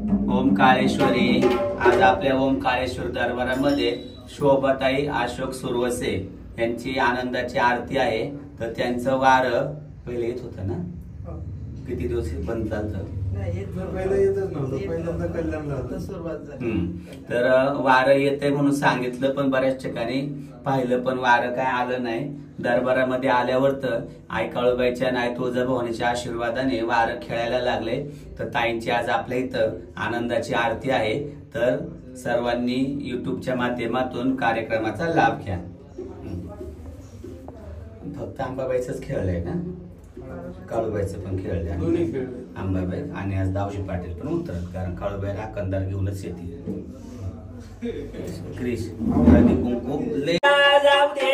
ओंकारेश्वरी। आज आपल्या ओंकारेश्वर दरबारामध्ये शोभाताई अशोक सुरवसे यांची आनंदाची आरती आहे। तर त्यांचं वार पहिले येत होतं ना, किती दिवस बंद झालं? तर वार येते म्हणून सांगितलं, पण बऱ्याच ठिकाणी पाहिलं पण वार काय आलं नाही। दरबारामध्ये आल्यावर तर आई काळूबाईच्या नाही तुळजाभवानीच्या आशीर्वादाने वार खेळायला लागले। तर ताईंची आज आपल्या इथं आनंदाची आरती आहे। तर सर्वांनी युट्यूबच्या माध्यमातून कार्यक्रमाचा लाभ घ्या। फक्त अंबाबाईच खेळलंय ना, काळूबाईचं पण खेळलंय, अंबाबाई आणि आज दावशी पाटील पण उतरत, कारण काळूबाई राखणदार घेऊनच येते। क्रिश कुंकू जाऊ दे,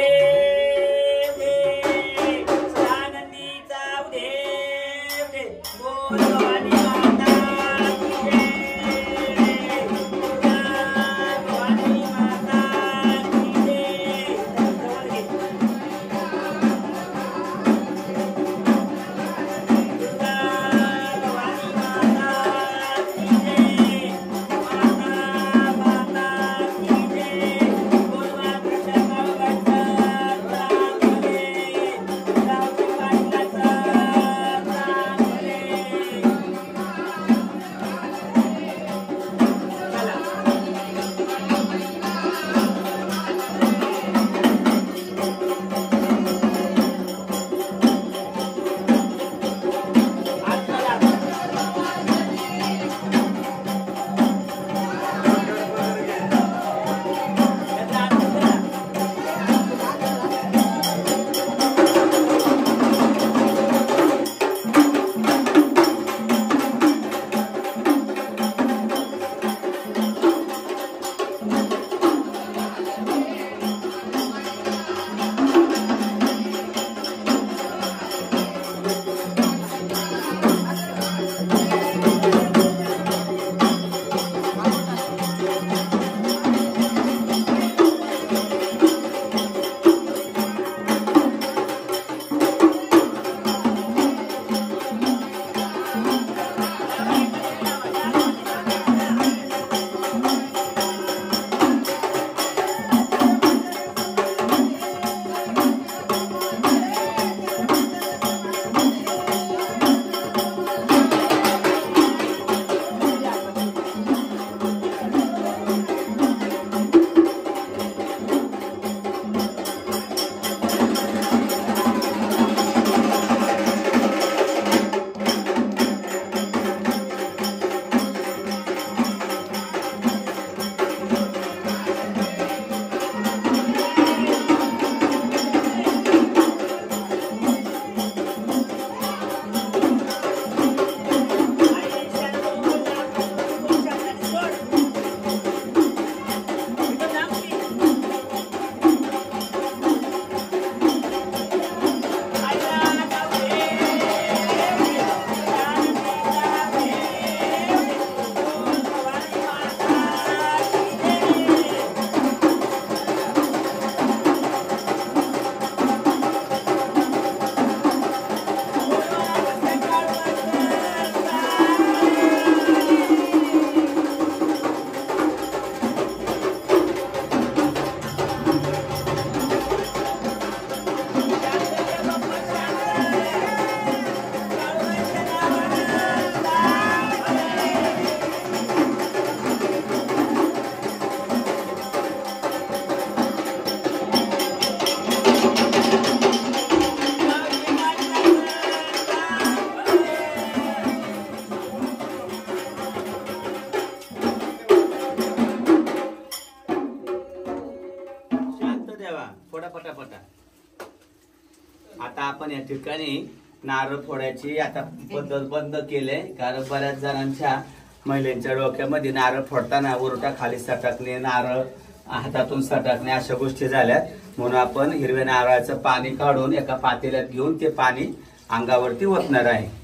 आता आपण या ठिकाणी नारळ फोडायची आता पद्धत बंद केले, कारण बऱ्याच जणांच्या महिलांच्या डोक्यामध्ये नारळ फोडताना उरटा खाली सटकणे, नारळ हातातून सटकणे अशा गोष्टी झाल्या। म्हणून आपण हिरव्या नारळाचं पाणी काढून एका पातेल्यात घेऊन ते पाणी अंगावरती ओतणार आहे।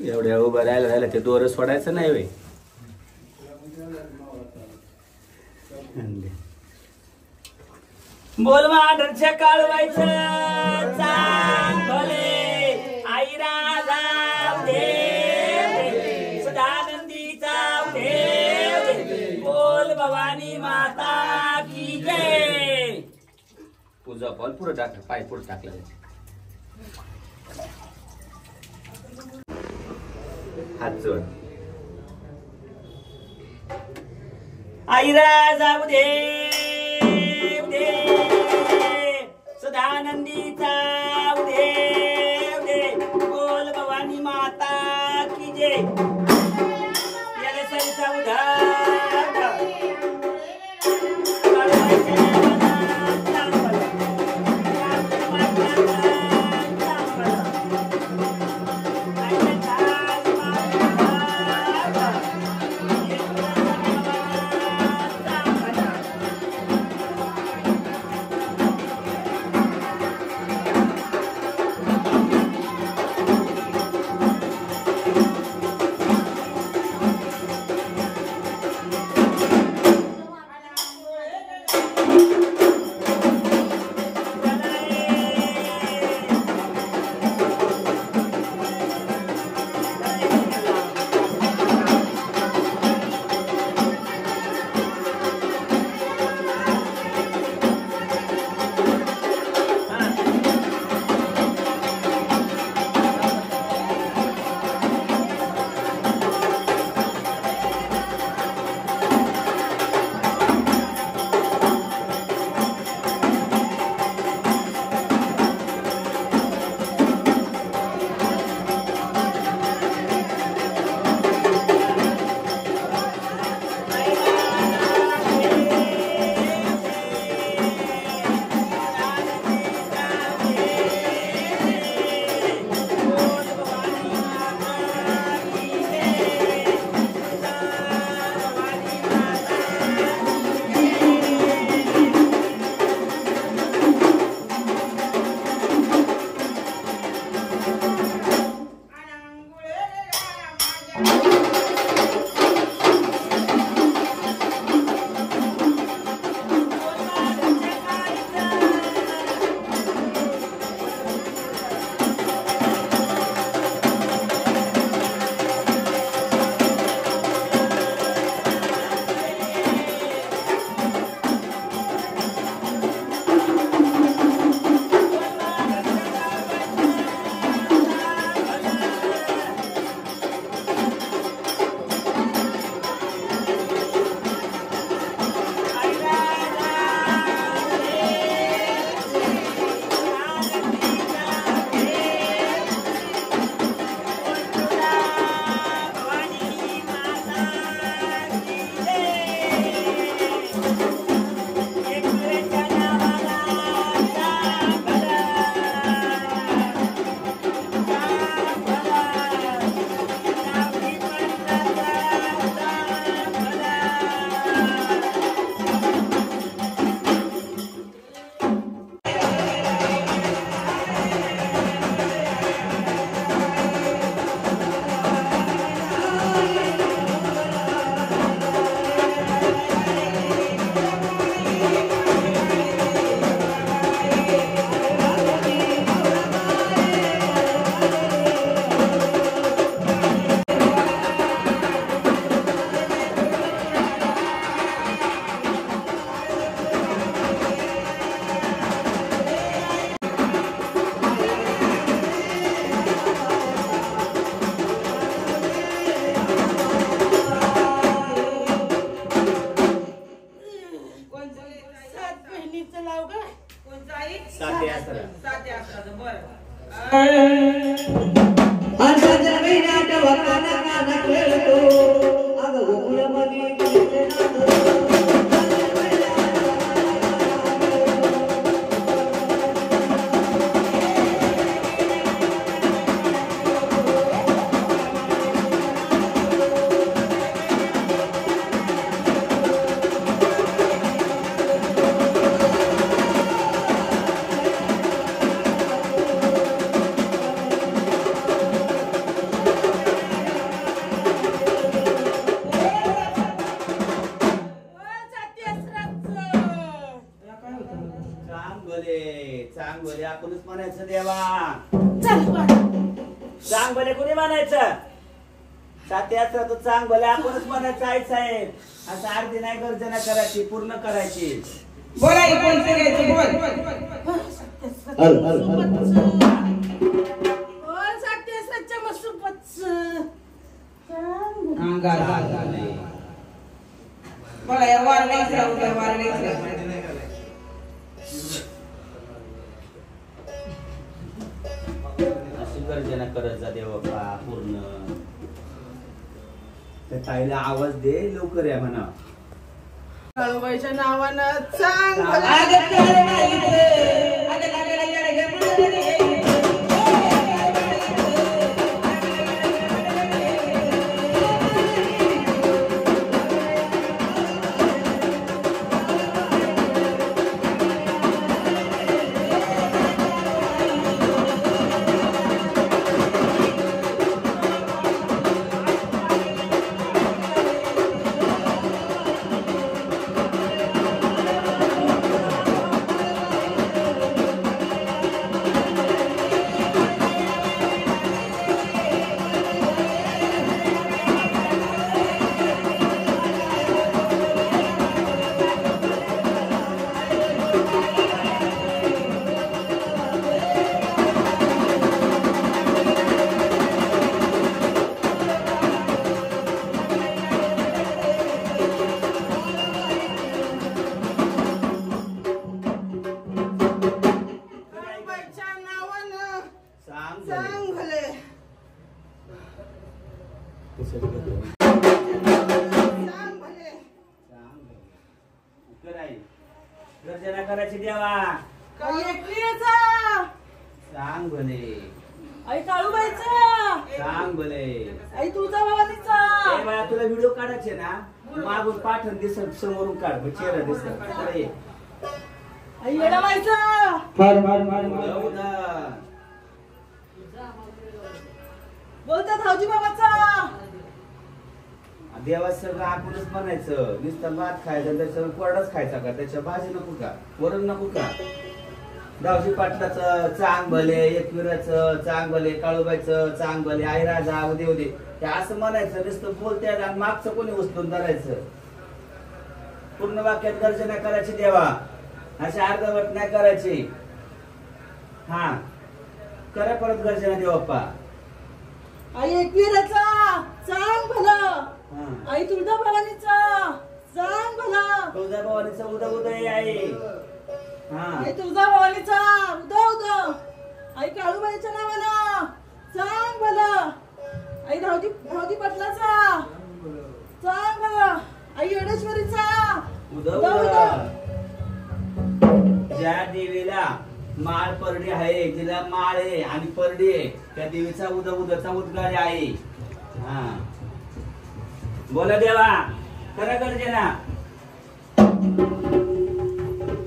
एवढ्या उभं राहिलं ते दोर सोडायचं नाही वे। बोल मांढरच्या काळवायचं चांग भले आई राजा देव सदानंदीचा देव बोल भवानी माता की जय. पूजा बॉल पुढे टाक पाय पुढे टाकला हात जोड. आई राजा देव देव सदानंदीचा देव देव बोल भवानी माता की जय. याला सईचा उधार चांगले आपणच म्हणायचं देवा. चल चांगले कोणी म्हणायचं? सात्याचा तो चांगले आपणच म्हणायचं. आई साहेब असं अर्धी नाही गर्जना करायची, पूर्ण करायची. बोला कोण सांगायचं बोल. बोला या वार अशी गर्जना करत जा देवा पूर्ण. त्या ताईला आवाज दे लवकर या म्हणा. काळूबाईच्या नावानं चांग गर्जना करायची देवा. सांग भले आई काळूबाईचा सांग भले. आई तुझा भवानीचा देवा तुला व्हिडिओ काढायचे ना, मागून पाठण दिसत समोरून काढ, चेहरा दिसत. आई येडाबाईचा बोलतात भाऊजी बाबाचा. देवा सगळं आपणच म्हणायचं. नुसतं भात खायचं त्याच्यावर कोरडाच खायचा का? त्याच्या भाजी नको का? वरण नको का? गावजी पाटलाचं चांग भले, एकविराचं चांग भले, काळूबाईचं चांग भले, आई राजा उदे उदे हे असं म्हणायचं. नुसतं बोलते आणि मागचं कोणी उचलून धरायचं. पूर्ण वाक्यात गर्जना करायची देवा. अशी अर्धवट नाही करायची. हा करा परत गर्जना देवाप्पा. आई एकविराचा चांग भला. आई तुळजा भवानीचा चांग भला. तुळजा भवानीचा उदा उदय आई. आई तुळजा भवानीचा उदा उदा. आई काळूबाईच्या नावानं चांग भला. आई भाऊजी पाटलाचा चांग भला. आई येडेश्वरीचा उदा उदा. ज्या देवीला माळ परडी आहे, जिला माळ आहे आणि परडी आहे, त्या देवीचा उदा उदाचा उद्गार आहे. हा बोला देवा. करा गर्जना.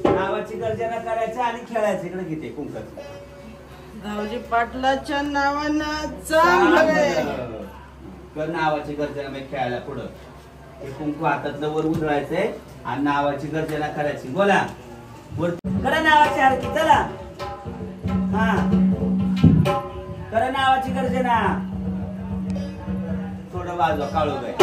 नावाची गर्जना करायचं आणि खेळायचं. इकडे किती कुंकाचं. भाऊजी पाटलाच्या नावानं चांग भले. कर नावाची गर्जना मी खेळायला पुढं. हे कुंकू हातातलं वर उधळायचंय आणि नावाची गर्जना करायची. बोला करा नावाची आरती. चला हा करा नावाची गर्जना. थोडं वाजवा काळूबाई.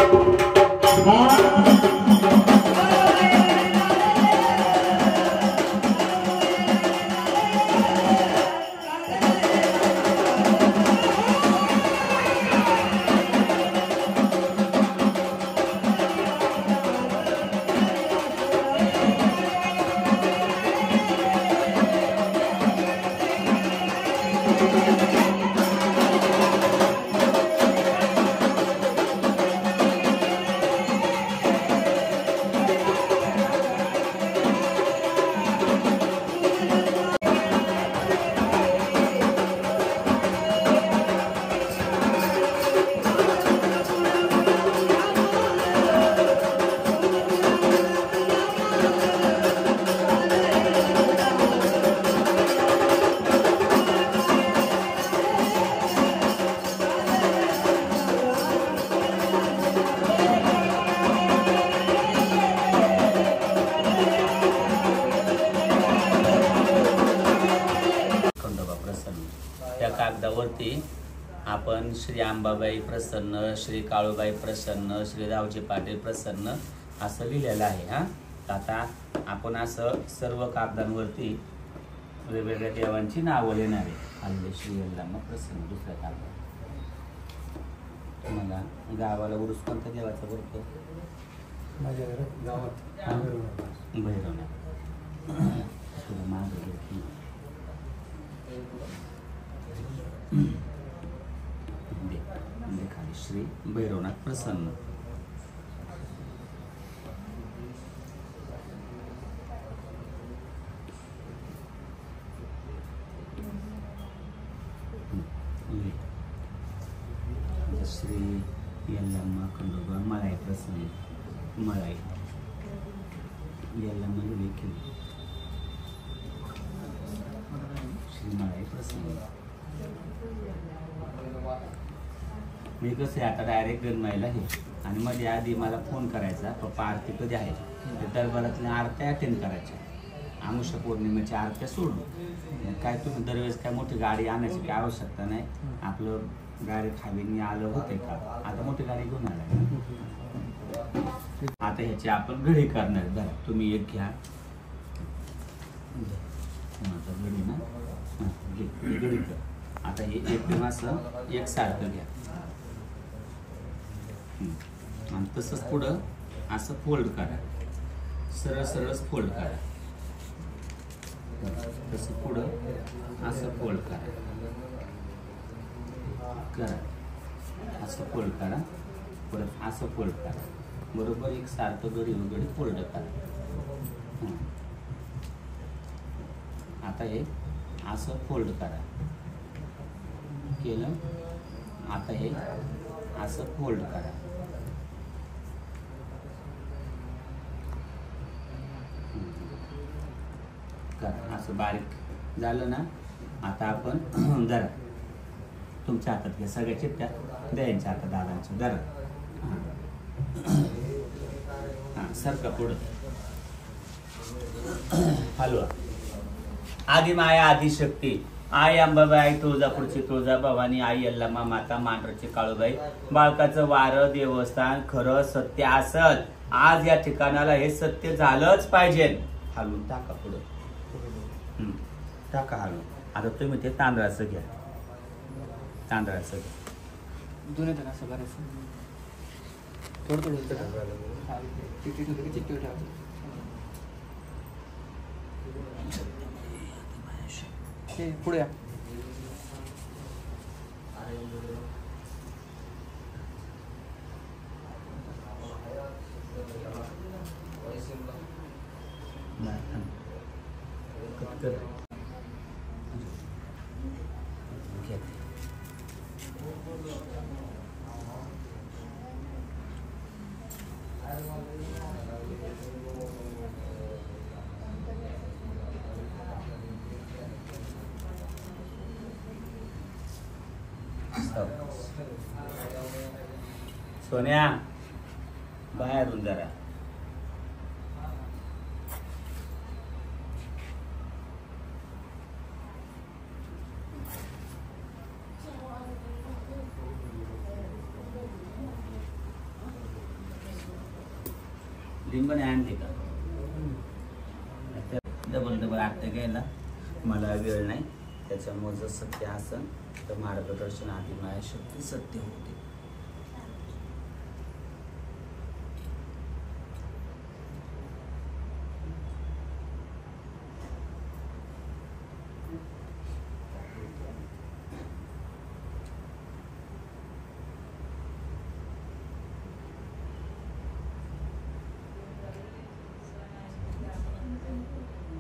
कागदावरती आपण श्री अंबाबाई प्रसन्न, श्री काळूबाई प्रसन्न, श्री रावजी पाटील प्रसन्न असं लिहिलेलं आहे हा. आता आपण असं सर्व कागदांवरती वेगवेगळ्या देवांची नावं लिहिणार आहे. हल्ले श्री यल्लामा प्रसन्न. दुसऱ्या कागदावर तुम्हाला गावाला उरूस कोणत्या देवाचा बोलतो? माझ्या गावात भैरवनाथ. खाली श्री भैरवनाथ प्रसन्न. श्री यल्लामा खंडोबा मळाई प्रसन्न. मळाई यल्लामा देखील श्री मळाई प्रसन्न. मी कसं आहे आता डायरेक्ट गणमाईला आहे आणि मध्ये आधी मला फोन करायचा पप्पा आरती कधी आहे ते दरबारातल्या आरत्या अटेंड करायच्या. आमुष्य पौर्णिमेच्या आरत्या सोडून काय तुम्ही दरवेळेस काय मोठी गाडी आणायची काही आवश्यकता नाही. आपलं डायरेक्ट हायवेने आलं होते का? आता मोठी गाडी घेऊन आला. आता ह्याची आपण घडी करणार. बरं तुम्ही एक घ्या घडी ना घडी कर. आता हे एकदम असं एकसारखं घ्या आणि तसंच पुढं असं फोल्ड करा. सरळ सरळच फोल्ड करा. तसं पुढं असं फोल्ड करा. असं फोल्ड करा. परत असं फोल्ड करा. बरोबर एक सारखं गडी वगैरे फोल्ड करा. आता हे असं फोल्ड करा. केलं. आता हे असं फोल्ड करा. असं बारीक झालं ना. आता आपण जरा तुमच्या हातात घ्या. सगळ्या चिठ्ठ्या द्यायच्या आता दादांच्या. जरा हां सारखा पुढं हलवा. आदि माया आदिशक्ती आई अंबाबाई, आई तुळजापूरची तुळजा भवानी, आई यल्लामा माता, मांढरची काळूबाई. बाळकाचं वारं देवस्थान खरं सत्य असत. आज या ठिकाणाला हे सत्य झालंच पाहिजे. हलवून टाका पुढं. टाका हलवून. आता तुम्ही ते तांदळाचं घ्या. तांदळाचं घ्या. दोन्ही तर असं करायचं. थोडं थोडं चिठ्ठी ठेवली चिठ्ठी ठेवायची. पुढे या. सोन्या बाहेरून जरा. लिंबने आणते का? डबल डबल आत्ता घ्यायला मला वेळ नाही. त्याच्यामुळे जर सत्य असेल तर मार्गदर्शन आधी माया शक्ती सत्य होते.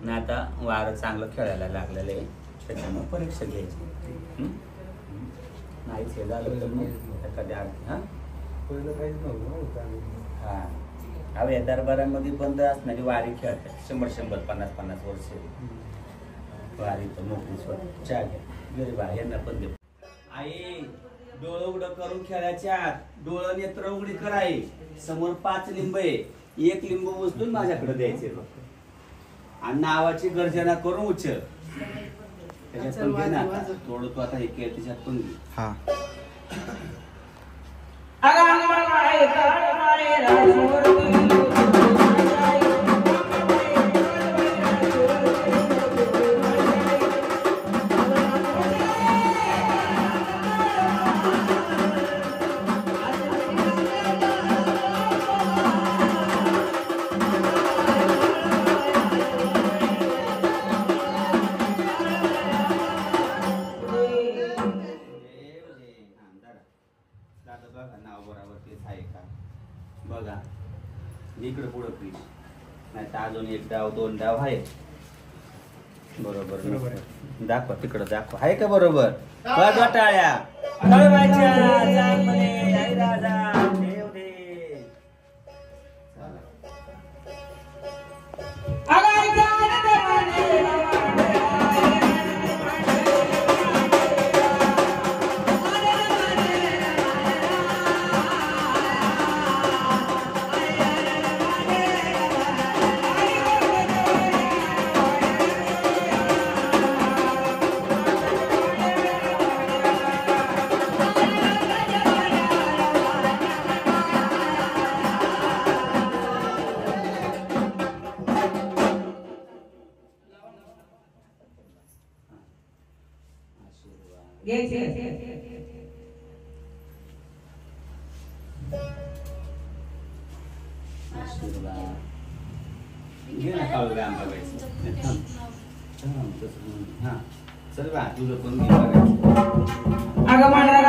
ना आता वारं चांगलं खेळायला लागलेलं आहे. त्याच्यामुळे परीक्षा घ्यायची. नाहीच हे झालं तर मग एखाद्या हां हां अहो या दरबारामध्ये बंद असणारी वारी खेळतात. 100-100, 50-50 वर्ष वारी तर मोकळी स्वतः चहा घ्या. गरीब आहे यांना पण देऊ. आई डोळं उघडं करून खेळायच्या. डोळं नेत्र उघडी कराय. समोर 5 लिंब आहे. 1 लिंब उचलून माझ्याकडे द्यायचे आणि नावाची गर्जना करून उच्च त्याच्यात चल, पण घे ना वाजव, आता. वाजव. थोडं तू आता हे केलं त्याच्यात पण घे. हा नाव बरोबर तेच आहे का बघा. इकडे पुढं क्रीज नाही तर अजून एक डाव 2 डाव आहे. बरोबर बरोबर दाखवा तिकडं दाखवा आहे का बरोबर. वाजवा टाळ्या. कळवायच्या जाग म्हणे आई राजा देव दे. चला. घे ना काळू व्यायाम बघायचं. हा चल बा तुझं पण घे बघायचं. अगं मला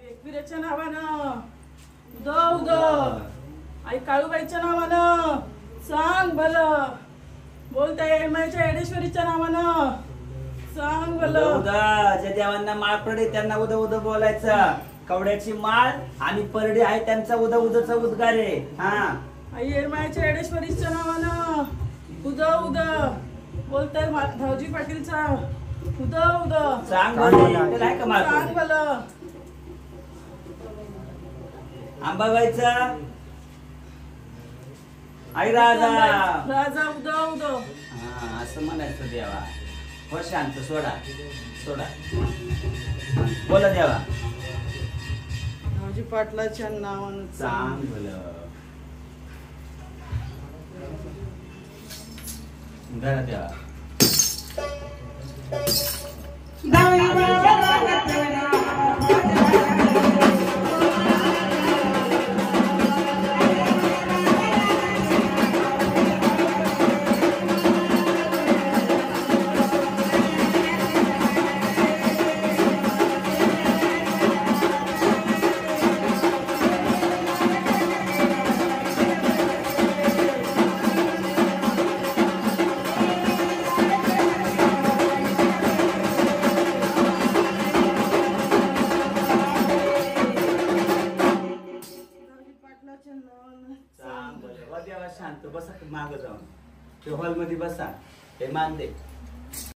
एकविरेच्या नावानं उद आई काळूबाईच्या नावानं सांग भलं. बोलताय येळमाईच्या येडेश्वरीच्या नावानं सांग भलं. उदा ज्या देवांना माळ पडे त्यांना उद उद बोलायचा. कवड्याची माळ आणि परडी आहे त्यांचा उद उदचा उद्गार आहे. हा आई येळमाईच्या येडेश्वरीच्या नावानं उद बोलताय धावजी पाटीलचा उद सांग भले. त्याला आहे का माळ सांग पडे? भलं. आंबाबाईचा आई राजा. राजा उद हा असं म्हणायचं देवा. हो शांत सोडा सोडा. बोला देवा. धावजी पाटलाच्या नावानं सांग भलं. धरा देवा. शांत बसा माग जाऊन. हॉल मध्ये बसा. हे मान दे.